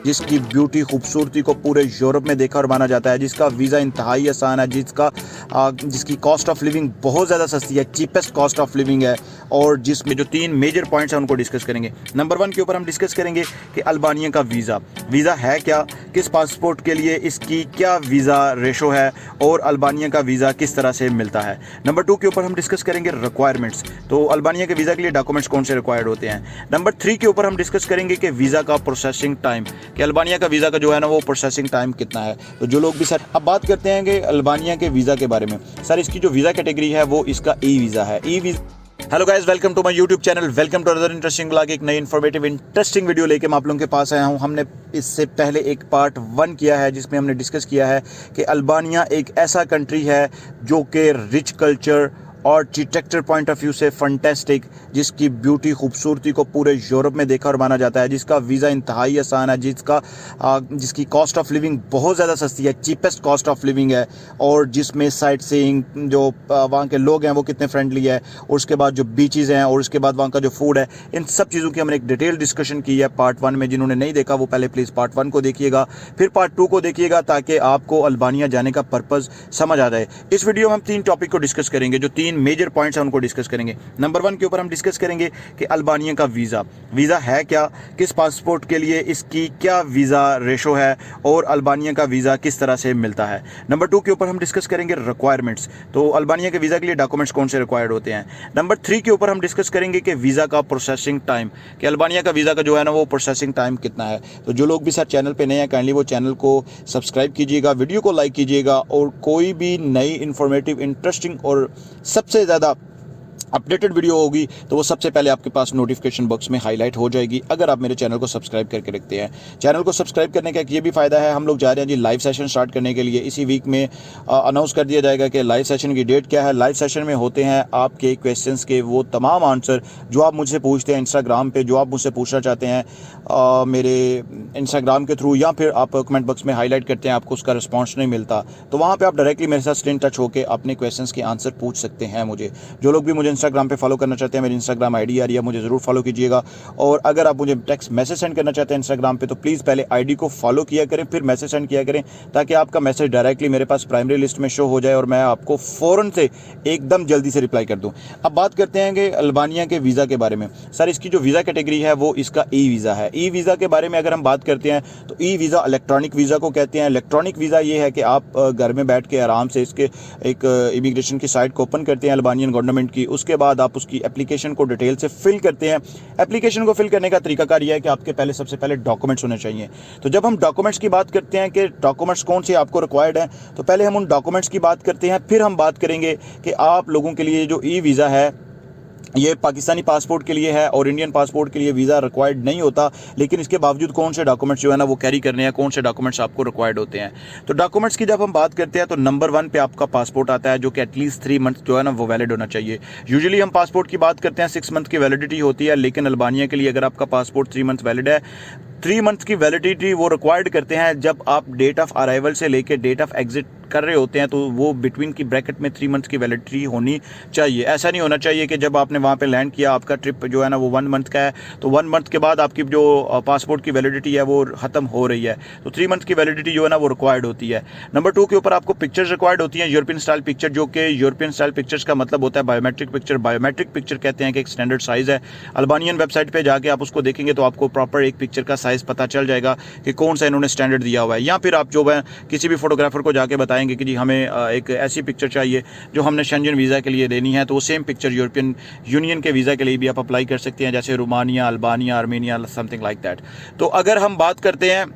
जिसकी ब्यूटी खूबसूरती को पूरे यूरोप में देखा और माना जाता है, जिसका वीज़ा इंतहाई आसान है, जिसकी कॉस्ट ऑफ लिविंग बहुत ज़्यादा सस्ती है, चीपेस्ट कॉस्ट ऑफ लिविंग है, और जिसमें जो 3 मेजर पॉइंट्स हैं उनको डिस्कस करेंगे। नंबर 1 के ऊपर हम डिस्कस करेंगे कि अल्बानिया का वीज़ा है क्या, किस पासपोर्ट के लिए इसकी क्या वीज़ा रेशो है, और अल्बानिया का वीज़ा किस तरह से मिलता है। नंबर 2 के ऊपर हम डिस्कस करेंगे रिक्वायरमेंट्स, तो अल्बानिया के वीज़ा के लिए डॉक्यूमेंट्स कौन से रिक्वायर्ड होते हैं। नंबर 3 के ऊपर हम डिस्कस करेंगे कि वीज़ा का प्रोसेसिंग टाइम, कि अल्बानिया का वीज़ा का जो है ना वो प्रोसेसिंग टाइम कितना है। तो जो लोग भी सर अब बात करते हैं कि अल्बानिया के वीज़ा के बारे में, सर इसकी जो वीज़ा कैटेगरी है वो इसका ई वीज़ा है। Hello guys, welcome to my YouTube channel, welcome to other interesting blog. एक नई इन्फॉर्मेटिव इंटरेस्टिंग वीडियो लेके मैं आप लोगों के पास आया हूं। हमने इससे पहले एक पार्ट 1 किया है जिसमें हमने डिस्कस किया है कि अल्बानिया एक ऐसा कंट्री है जो कि रिच कल्चर और आर्किटेक्चर पॉइंट ऑफ व्यू से फंटेस्टिक, जिसकी ब्यूटी खूबसूरती को पूरे यूरोप में देखा और माना जाता है, जिसका वीज़ा इंतहाई आसान है, जिसकी कॉस्ट ऑफ लिविंग बहुत ज़्यादा सस्ती है, चीपेस्ट कॉस्ट ऑफ लिविंग है, और जिसमें साइट सीइंग जो वहाँ के लोग हैं वो कितने फ्रेंडली है, और उसके बाद जो बीचेज़ हैं, और उसके बाद वहाँ का जो फूड है, इन सब चीज़ों की हमने एक डिटेल डिस्कशन की है पार्ट 1 में। जिन्होंने नहीं देखा वो पहले प्लीज़ पार्ट 1 को देखिएगा, फिर पार्ट 2 को देखिएगा, ताकि आपको अल्बानिया जाने का पर्पज़ समझ आ जाए। इस वीडियो में हम 3 टॉपिक को डिस्कस करेंगे, जो 3 मेजर पॉइंट्स हैं उनको डिस्कस करेंगे। नंबर 1 के ऊपर हम डिस्कस करेंगे कि अल्बानिया का वीज़ा है क्या, किस पासपोर्ट के लिए इसकी क्या वीज़ा रेशो है, और अल्बानिया का वीज़ा किस तरह से मिलता है। नंबर 2 के ऊपर हम डिस्कस करेंगे रिक्वायरमेंट्स, तो अल्बानिया के वीज़ा के लिए डॉक्यूमेंट्स कौन से रिक्वायर्ड होते हैं। नंबर 3 के ऊपर हम डिस्कस करेंगे कि वीज़ा का प्रोसेसिंग टाइम, कि अल्बानिया का वीज़ा का जो है ना वो प्रोसेसिंग टाइम कितना है। तो जो लोग भी सर चैनल पर नए हैं, काइंडली वो चैनल को सब्सक्राइब कीजिएगा, वीडियो को लाइक कीजिएगा, और कोई भी नई इन्फॉर्मेटिव इंटरेस्टिंग और सबसे ज़्यादा अपडेटेड वीडियो होगी तो वो सबसे पहले आपके पास नोटिफिकेशन बॉक्स में हाईलाइट हो जाएगी, अगर आप मेरे चैनल को सब्सक्राइब करके रखते हैं। चैनल को सब्सक्राइब करने का एक ये भी फ़ायदा है, हम लोग जा रहे हैं जी लाइव सेशन स्टार्ट करने के लिए। इसी वीक में अनाउंस कर दिया जाएगा कि लाइव सेशन की डेट क्या है। लाइव सेशन में होते हैं आपके क्वेश्चंस के वो तमाम आंसर जो आप मुझसे पूछते हैं इंस्टाग्राम पे, जो आप मुझसे पूछना चाहते हैं मेरे इंस्टाग्राम के थ्रू, या फिर आप कमेंट बॉक्स में हाईलाइट करते हैं, आपको उसका रिस्पॉन्स नहीं मिलता, तो वहाँ पर आप डायरेक्टली मेरे साथ स्टे इन टच होकर अपने क्वेश्चंस के आंसर पूछ सकते हैं मुझे। जो लोग भी मुझे इंस्टाग्राम पे फॉलो करना चाहते हैं, मेरी इंस्टाग्राम आईडी आ रही है, मुझे ज़रूर फॉलो कीजिएगा। और अगर आप मुझे टेक्स्ट मैसेज सेंड करना चाहते हैं इंस्टाग्राम पे, तो प्लीज़ पहले आईडी को फॉलो किया करें, फिर मैसेज सेंड किया करें, ताकि आपका मैसेज डायरेक्टली मेरे पास प्राइमरी लिस्ट में शो हो जाए और मैं आपको फ़ौरन से एकदम जल्दी से रिप्लाई कर दूँ। अब बात करते हैं कि अल्बानिया के वीज़ा के बारे में। सर इसकी जो वीज़ा कैटेगरी है वो इसका ई वीज़ा है। ई वीज़ा के बारे में अगर हम बात करते हैं तो ई वीज़ा इलेक्ट्रॉनिक वीज़ा को कहते हैं। इलेक्ट्रॉनिक वीज़ा ये है कि आप घर में बैठ के आराम से इसके एक इमिग्रेशन की साइट को ओपन करते हैं अल्बानियन गवर्नमेंट की, उसके बाद आप उसकी एप्लीकेशन को डिटेल से फिल करते हैं। एप्लीकेशन को फिल करने का तरीकाकार यह है कि आपके सबसे पहले डॉक्यूमेंट्स होने चाहिए। तो जब हम डॉक्यूमेंट्स की बात करते हैं कि डॉक्यूमेंट्स कौन से आपको रिक्वायर्ड हैं, तो पहले हम उन डॉक्यूमेंट्स की बात करते हैं, फिर हम बात करेंगे कि आप लोगों के लिए जो ई वीज़ा है ये पाकिस्तानी पासपोर्ट के लिए है और इंडियन पासपोर्ट के लिए वीज़ा रिक्वायर्ड नहीं होता, लेकिन इसके बावजूद कौन से डॉक्यूमेंट्स जो है ना वो कैरी करने हैं, कौन से डॉक्यूमेंट्स आपको रिक्वायर्ड होते हैं। तो डॉक्यूमेंट्स की जब हम बात करते हैं तो नंबर 1 पे आपका पासपोर्ट आता है, जो कि एटलीस्ट 3 मंथ जो है ना वो वैलिड होना चाहिए। यूजुअली हम पासपोर्ट की बात करते हैं 6 मंथ की वैलिडिटी होती है, लेकिन अल्बानिया के लिए अगर आपका पासपोर्ट 3 मंथ वैलिड है, 3 मंथ की वैलिडिटी वो रिक्वायर्ड करते हैं जब आप डेट ऑफ अराइवल से लेकर डेट ऑफ एग्जिट कर रहे होते हैं, तो वो बिटवीन की ब्रैकेट में 3 मंथ की वैलिडिटी होनी चाहिए। ऐसा नहीं होना चाहिए कि जब आपने वहाँ पे लैंड किया, आपका ट्रिप जो है ना वो 1 मंथ का है, तो 1 मंथ के बाद आपकी जो पासपोर्ट की वैलिडिटी है वो ख़त्म हो रही है, तो 3 मंथ की वैलिडिटी जो है ना वो रिक्वायर्ड होती है। नंबर 2 के ऊपर आपको पिक्चर्स रिक्वायर्ड होती हैं, यूरोपियन स्टाइल पिक्चर, जो कि यूरोपियन स्टाइल पिक्चर्स का मतलब होता है बायोमेट्रिक पिक्चर। बायोमेट्रिक पिक्चर कहते हैं कि एक स्टैंडर्ड साइज़ है। अल्बानियन वेबसाइट पर जाके आप उसको देखेंगे तो आपको प्रॉपर एक पिक्चर का साइज़ पता चल जाएगा कि कौन सा इन्होंने स्टैंडर्ड दिया हुआ है। या फिर आप जो है किसी भी फोटोग्राफर को जाके बताएंगे कि जी हमें एक ऐसी पिक्चर चाहिए जो हमने शेंजन वीज़ा के लिए लेनी है, तो वो सेम पिक्चर यूरोपियन यूनियन के वीज़ा के लिए भी आप अप्लाई कर सकते हैं, जैसे Romania, Albania, Armenia, something like that. तो अगर हम बात करते हैं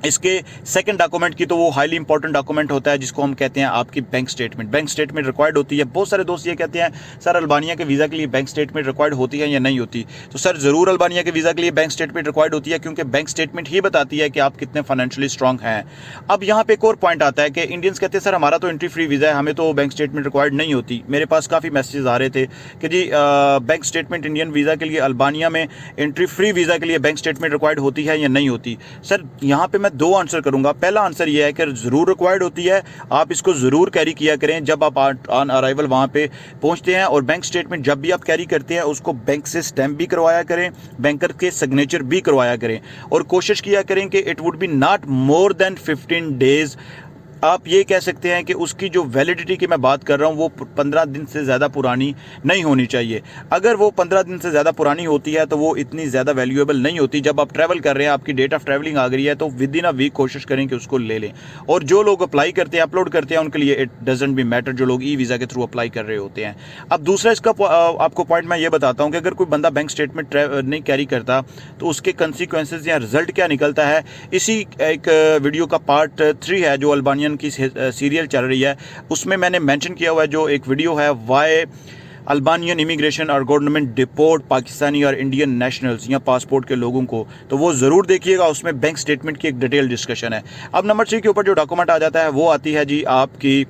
इसके सेकंड डॉक्यूमेंट की, तो वो हाईली इंपॉर्टेंट डॉक्यूमेंट होता है जिसको हम कहते हैं आपकी bank statement. Bank statement required होती है। बहुत सारे दोस्त ये कहते हैं सर अल्बानिया के वीज़ा के लिए बैंक स्टेटमेंट रिक्वायर्ड होती है या नहीं होती। तो सर ज़रूर अल्बानिया के वीज़ा के लिए बैंक स्टेटमेंट रिक्वायर्ड होती है, क्योंकि बैंक स्टेटमेंट ही बताती है कि आप कितने फाइनेंशियली स्ट्रॉन्ग हैं। अब यहाँ पे एक और पॉइंट आता है कि इंडियंस कहते हैं सर हमारा तो एंट्री फ्री वीज़ा है, हमें तो बैंक स्टेटमेंट रिक्वायर्ड नहीं होती। मेरे पास काफ़ी मैसेजेस आ रहे थे कि जी बैंक स्टेटमेंट इंडियन वीज़ा के लिए, अल्बानिया में एंट्री फ्री वीज़ा के लिए बैंक स्टेटमेंट रिक्वायर्ड होती है या नहीं होती। सर यहाँ पर मैं दो आंसर करूंगा। पहला आंसर ये है कि ज़रूर रिक्वायर्ड होती है, आप इसको ज़रूर कैरी किया करें जब आप ऑन अराइवल वहाँ पे पहुँचते हैं। और बैंक स्टेटमेंट जब भी आप कैरी करते हैं उसको बैंक से स्टैम्प भी करवाया करें, बैंकर के सिग्नेचर भी करवाया करें, और कोशिश किया करें कि it would be not more than 15 days. आप ये कह सकते हैं कि उसकी जो वैलिडिटी की मैं बात कर रहा हूँ वो 15 दिन से ज़्यादा पुरानी नहीं होनी चाहिए। अगर वो 15 दिन से ज़्यादा पुरानी होती है तो वो इतनी ज़्यादा वैल्यूएबल नहीं होती। जब आप ट्रैवल कर रहे हैं, आपकी डेट ऑफ ट्रैवलिंग आ गई है, तो विद इन अ वीक कोशिश करें कि उसको ले लें। और जो लोग अप्लाई करते हैं, अपलोड करते हैं, उनके लिए इट डजेंट बी मैटर, जो लोग ई वीज़ा के थ्रू अप्लाई कर रहे होते हैं। अब दूसरा इसका आपको पॉइंट मैं ये बताता हूँ कि अगर कोई बंदा बैंक स्टेटमेंट नहीं कैरी करता तो उसके कंसिक्वेंसेज या रिजल्ट क्या निकलता है। इसी एक वीडियो का पार्ट 3 है जो अल्बानियन की सीरियल चल रही है, उसमें मैंने मेंशन किया हुआ है जो एक वीडियो है, वाई अल्बानियन इमिग्रेशन और गवर्नमेंट डिपोर्ट पाकिस्तानी और इंडियन नेशनल्स या पासपोर्ट के लोगों को, तो वो ज़रूर देखिएगा। उसमें बैंक स्टेटमेंट की एक डिटेल डिस्कशन है। अब नंबर 3 के ऊपर जो डॉक्यूमेंट आ जाता है वो आती है जी आपकी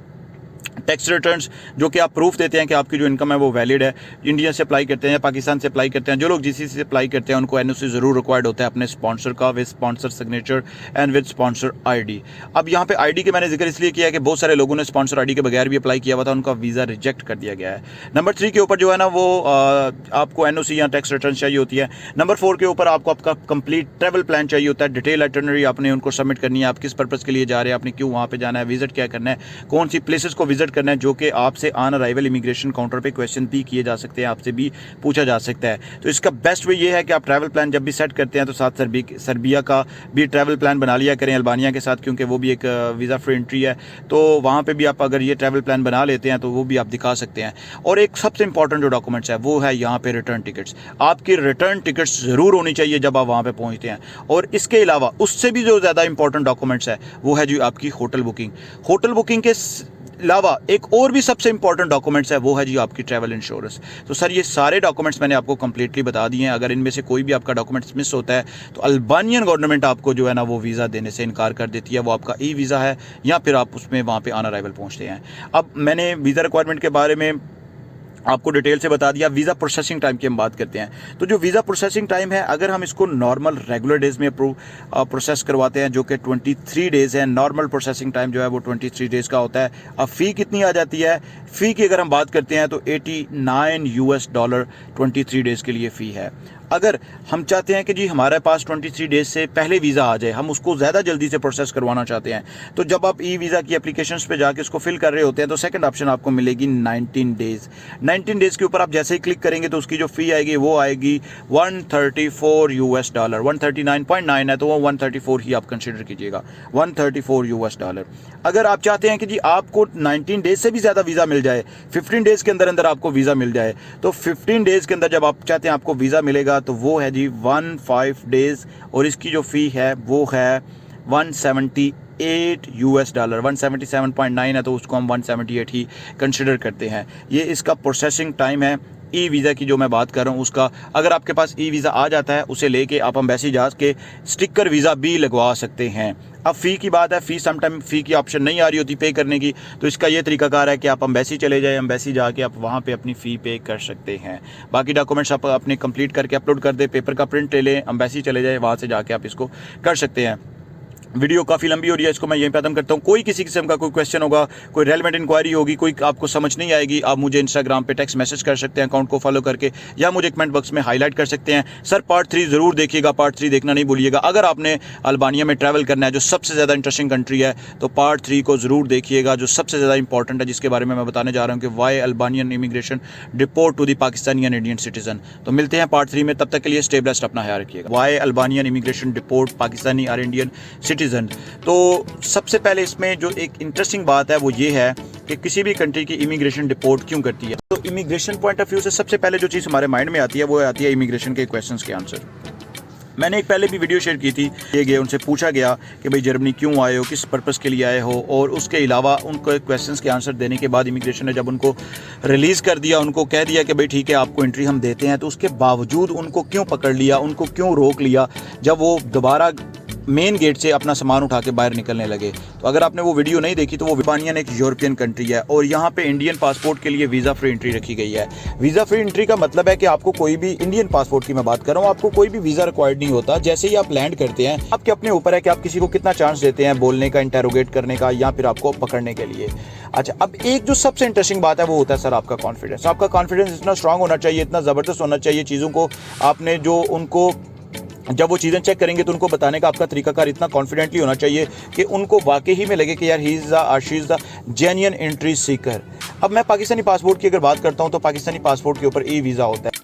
टैक्स रिटर्न्स, जो कि आप प्रूफ देते हैं कि आपकी जो इनकम है वो वैलिड है। इंडिया से अप्लाई करते हैं या पाकिस्तान से अप्लाई करते हैं, जो लोग जीसीसी से अप्लाई करते हैं उनको एनओसी ज़रूर रिक्वायर्ड होता है अपने स्पॉन्सर का, with sponsor signature and with sponsor ID. अब यहाँ पे आईडी के मैंने जिक्र इसलिए किया है कि बहुत सारे लोगों ने स्पॉन्सर आईडी के बगैर भी अप्लाई किया हुआ था, उनका वीज़ा रिजेक्ट कर दिया गया है। नंबर 3 के ऊपर जो है ना वो आपको एनओसी या टैक्स रिटर्न चाहिए होती है। नंबर 4 के ऊपर आपको आपका कंप्लीट ट्रैवल प्लान चाहिए होता है, डिटेल आइटनरी आपने उनको सबमिट करनी है। आप किस पर्पज़ के लिए जा रहे हैं, आपने क्यों वहाँ पर जाना है, विजिट क्या करना है, कौन सी प्लेसेस को विजिट करना है, जो कि आपसे ऑन अराइवल इमिग्रेशन काउंटर पे क्वेश्चन भी किए जा सकते हैं, आपसे भी पूछा जा सकता है। तो इसका बेस्ट वे ये है कि आप ट्रैवल प्लान जब भी सेट करते हैं तो साथ सर्बिया का भी ट्रैवल प्लान बना लिया करें अल्बानिया के साथ, क्योंकि वो भी एक वीज़ा फ्री एंट्री है। तो वहाँ पे भी आप अगर ये ट्रैवल प्लान बना लेते हैं तो वो भी आप दिखा सकते हैं। और एक सबसे इंपॉर्टेंट जो डॉक्यूमेंट्स है वो है यहाँ पे रिटर्न टिकट्स। आपकी रिटर्न टिकट्स ज़रूर होनी चाहिए जब आप वहाँ पे पहुँचते हैं। और इसके अलावा उससे भी जो ज़्यादा इंपॉर्टेंट डॉक्यूमेंट्स है वो है जी आपकी होटल बुकिंग। होटल बुकिंग के अलावा एक और भी सबसे इंपॉर्टेंट डॉक्यूमेंट्स है वो है जी आपकी ट्रैवल इंश्योरेंस। तो सर ये सारे डॉक्यूमेंट्स मैंने आपको कंप्लीटली बता दिए हैं। अगर इनमें से कोई भी आपका डॉक्यूमेंट्स मिस होता है तो अल्बानियन गवर्नमेंट आपको जो है ना वो वीज़ा देने से इनकार कर देती है। वो आपका ई वीज़ा है या फिर आप उसमें वहाँ पे ऑन अराइवल पहुँचते हैं। अब मैंने वीज़ा रिक्वायरमेंट के बारे में आपको डिटेल से बता दिया। वीज़ा प्रोसेसिंग टाइम की हम बात करते हैं। तो जो वीज़ा प्रोसेसिंग टाइम है, अगर हम इसको नॉर्मल रेगुलर डेज़ में प्रोसेस करवाते हैं जो कि 23 डेज़ है, नॉर्मल प्रोसेसिंग टाइम जो है वो 23 डेज़ का होता है। अब फ़ी कितनी आ जाती है? फ़ी की अगर हम बात करते हैं तो $89 23 डेज़ के लिए फ़ी है। अगर हम चाहते हैं कि जी हमारे पास 23 डेज़ से पहले वीज़ा आ जाए, हम उसको ज़्यादा जल्दी से प्रोसेस करवाना चाहते हैं, तो जब आप ई वीज़ा की एप्लीकेशंस पे जाके उसको फिल कर रहे होते हैं तो सेकंड ऑप्शन आपको मिलेगी 19 डेज़। 19 डेज़ के ऊपर आप जैसे ही क्लिक करेंगे तो उसकी जो फ़ी आएगी वो आएगी $134। 139.9 है तो वो 134 ही आप कंसिडर कीजिएगा, $134। अगर आप चाहते हैं कि जी आपको 19 डेज़ से भी ज़्यादा वीज़ा मिल जाए, 15 डेज़ के अंदर अंदर आपको वीज़ा मिल जाए, तो 15 डेज़ के अंदर जब आप चाहते हैं आपको वीज़ा मिलेगा तो वो है जी 15 डेज़, और इसकी जो फ़ी है वो है $178। 177.9 है तो उसको हम 178 ही कंसिडर करते हैं। ये इसका प्रोसेसिंग टाइम है ई वीज़ा की जो मैं बात कर रहा हूँ उसका। अगर आपके पास ई वीज़ा आ जाता है उसे लेके आप एम्बेसी जा के स्टिकर वीज़ा भी लगवा सकते हैं। अब फ़ी की बात है, फ़ी समटाइम फ़ी की ऑप्शन नहीं आ रही होती पे करने की, तो इसका ये तरीकाकार है कि आप एम्बेसी चले जाएं, एम्बेसी जाके आप वहाँ पे अपनी फ़ी पे कर सकते हैं। बाकी डॉक्यूमेंट्स आप अपने कंप्लीट करके अपलोड कर दें, पेपर का प्रिंट ले लें, एम्बेसी चले जाएं, वहाँ से जाके आप इसको कर सकते हैं। वीडियो काफ़ी लंबी हो रही है, इसको मैं यहीं पे खत्म करता हूँ। कोई किसी किस्म का कोई क्वेश्चन होगा, कोई रेलेवेंट इंक्वायरी होगी, कोई आपको समझ नहीं आएगी, आप मुझे इंस्टाग्राम पे टेक्स्ट मैसेज कर सकते हैं अकाउंट को फॉलो करके, या मुझे कमेंट बॉक्स में हाईलाइट कर सकते हैं। सर पार्ट 3 ज़रूर देखिएगा, पार्ट 3 देखना नहीं भूलिएगा। अगर आपने अल्बानिया में ट्रैवल करना है जो सबसे ज़्यादा इंटरेस्टिंग कंट्री है, तो पार्ट 3 को ज़रूर देखिएगा जो सबसे ज़्यादा इंपॉर्टेंट है, जिसके बारे में मैं बताने जा रहा हूँ कि why Albanian immigration deport to the Pakistani and Indian citizen. तो मिलते हैं पार्ट 3 में, तब तक के लिए स्टे ब्लेस्ड, अपना ख्याल रखिएगा। Why Albanian immigration deport Pakistani और इंडियन सिटीजन। तो सबसे पहले इसमें जो एक इंटरेस्टिंग बात है वो ये है कि किसी भी कंट्री की इमिग्रेशन डिपोर्ट क्यों करती है। तो इमिग्रेशन पॉइंट ऑफ व्यू से सबसे पहले जो चीज़ हमारे माइंड में आती है वो आती है इमिग्रेशन के क्वेश्चंस के आंसर। मैंने एक पहले भी वीडियो शेयर की थी, ये गए उनसे पूछा गया कि भाई जर्मनी क्यों आए हो, किस पर्पस के लिए आए हो, और उसके अलावा उनको क्वेश्चंस के आंसर देने के बाद इमिग्रेशन ने जब उनको रिलीज़ कर दिया, उनको कह दिया कि भाई ठीक है आपको एंट्री हम देते हैं, तो उसके बावजूद उनको क्यों पकड़ लिया, उनको क्यों रोक लिया। जब वो दोबारा मेन गेट से अपना सामान उठा के बाहर निकलने लगे। तो अगर आपने वो वीडियो नहीं देखी तो वो अल्बानिया एक यूरोपियन कंट्री है और यहाँ पे इंडियन पासपोर्ट के लिए वीज़ा फ्री एंट्री रखी गई है। वीज़ा फ्री एंट्री का मतलब है कि आपको कोई भी, इंडियन पासपोर्ट की मैं बात कर रहा हूँ, आपको कोई भी वीज़ा रिक्वायर्ड नहीं होता। जैसे ही आप लैंड करते हैं, आपके अपने ऊपर है कि आप किसी को कितना चांस देते हैं बोलने का, इंटेरोगेट करने का, या फिर आपको पकड़ने के लिए। अच्छा, अब एक जो सबसे इंटरेस्टिंग बात है वो होता है सर आपका कॉन्फिडेंस। आपका कॉन्फिडेंस इतना स्ट्रांग होना चाहिए, इतना ज़बरदस्त होना चाहिए। चीज़ों को आपने जो उनको, जब वो चीज़ें चेक करेंगे तो उनको बताने का आपका तरीकाकार इतना कॉन्फिडेंटली होना चाहिए कि उनको वाकई ही में लगे कि यार he is the she is the genuine entry Sikar. अब मैं पाकिस्तानी पासपोर्ट की अगर बात करता हूँ तो पाकिस्तानी पासपोर्ट के ऊपर ई वीज़ा होता है।